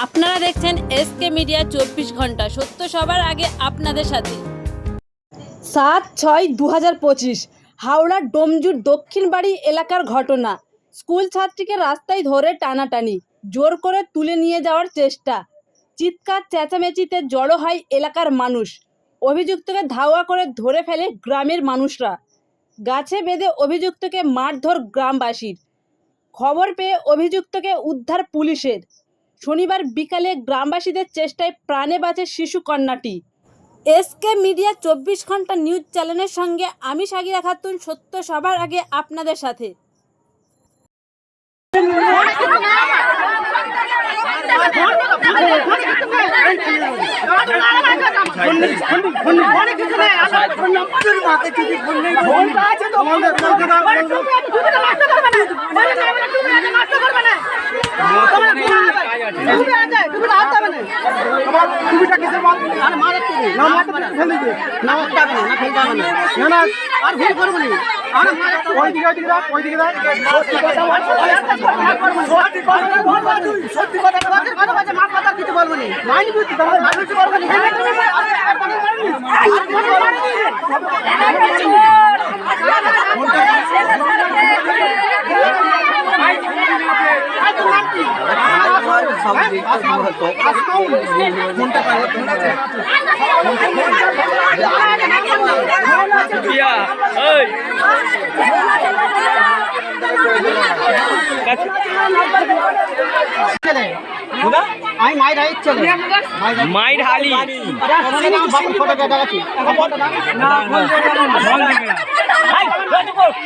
আপনারা দেখছেন SK media 24 ঘন্টা, সত্য সবার আগে আপনাদের সাথে। 7/6/2025 হাওড়ার ডোমজুর দক্ষিণবাড়ি এলাকার ঘটনা। স্কুল ছাত্রীকে রাস্তায় ধরে টানাটানি, জোর করে তুলে নিয়ে যাওয়ার চেষ্টা, চিৎকার চেঁচামেচিতে জড়ো হয় এলাকার মানুষ। অভিযুক্তকে ধাওয়া করে ধরে ফেলে গ্রামের মানুষরা। গাছে বেঁধে অভিযুক্তকে মারধর গ্রামবাসীর। খবর পেয়ে অভিযুক্তকে উদ্ধার পুলিশের। শনিবার বিকালে গ্রামবাসীদের চেষ্টায় প্রাণে বাঁচে শিশু কন্যাটি। এসকে মিডিয়া 24 ঘন্টা নিউজ চ্যানেলের সঙ্গে আমি সাগিরা খাতুন, সত্য সবার আগে আপনাদের সাথে।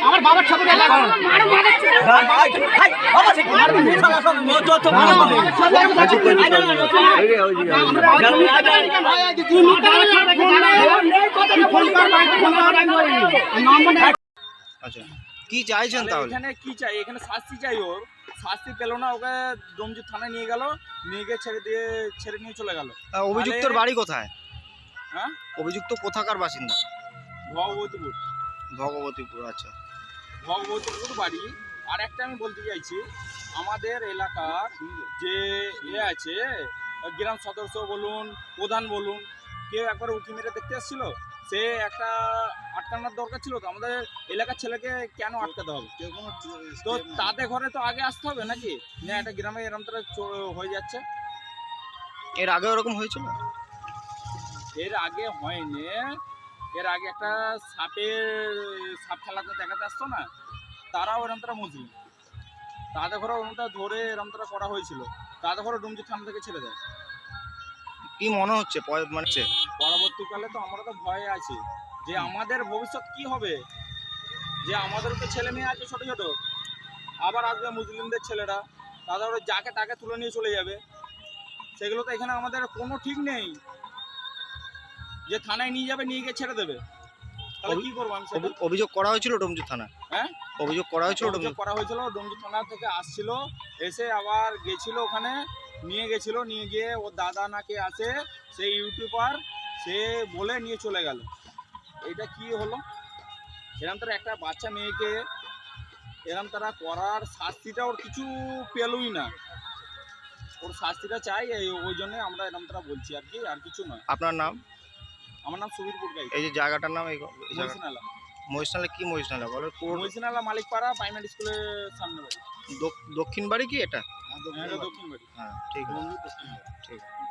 আমার বাবার ছবি কি চাইছেন তাহলে? এখানে কি চাই? এখানে শাস্তি চাই। ওর শাস্তি পেল না, ওকে ডোমজুর থানায় নিয়ে গেল, নিয়ে গিয়ে ছেড়ে নিয়ে চলে গেল। অভিযুক্তর বাড়ি কোথায়? হ্যাঁ, অভিযুক্ত কোথাকার বাসিন্দা? ভগবতীপুর। ভগবতীপুর, আচ্ছা। ভগবতীপুর বাড়ি। আর একটা আমি বলতে চাইছি, আমাদের এলাকার যে আছে গ্রাম সদস্য বলুন, প্রধান বলুন, কেউ একবার উঠি মেরে দেখতে আসছিল, সে একটা আটকানোর দরকার ছিল তো। আমাদের এলাকার ছেলেকে কেন আটকাতে হবে? তো তাদের ঘরে তো আগে আসতে হবে নাকি? না, একটা গ্রামে এরকম তারা হয়ে যাচ্ছে। এর আগে ওরকম হয়েছিল? এর আগে হয়নি। এর আগে একটা সাপ খেলাতে দেখাতে আসতো না, তারাও এরকম তারা মুসলিম, তাদের ঘরে ওরকম ধরে এরকম তারা করা হয়েছিল। তাদের ঘরে ডোমজুর থানা থেকে ছেড়ে দেয়। কি মনে হচ্ছে মানে পরবর্তীকালে তো আমরা তো ভয়ে আছি যে আমাদের ভবিষ্যৎ কি হবে, যে আমাদের তো ছেলে মেয়ে আছে ছোট ছোট, আবার আসবে মুসলিমদের ছেলেরা, তাদের যাকে তাকে তুলে নিয়ে চলে যাবে। সেগুলো তো এখানে আমাদের কোনো ঠিক নেই যে থানায় নিয়ে যাবে, নিয়ে গিয়ে ছেড়ে দেবে। তাহলে কি করবো আমি? অভিযোগ করা হয়েছিল ডোমজুর থানা? হ্যাঁ, অভিযোগ করা হয়েছিল। ডোমজুর থানা থেকে আসছিল, এসে আবার গেছিল ওখানে, নিয়ে গেছিল, নিয়ে গিয়ে ওর দাদা নাকি আছে সেই ইউটিউবার, সে বলে নিয়ে চলে গেল। এটা কি হলো? এরকম তারা একটা বাচ্চা মেয়েকে এরকম তারা করার শাস্তিটা ওর কিছু পেলই না। ওর শাস্তিটা চাই, ওই জন্য আমরা এরকম তারা বলছি আর কি, আর কিছু নয়। আপনার নাম? আমার নাম সুবীর পুরকাই। এই যে জায়গাটার নাম? মহিষনালা। মহিষনালা কি? মহিষনালা বলো। মহিষনালা মালিকপাড়া প্রাইমারি স্কুলের সামনে বাড়ি। দক্ষিণ বাড়ি কি এটা? দক্ষিণ বাড়ি। হ্যাঁ, ঠিক আছে, ঠিক আছে।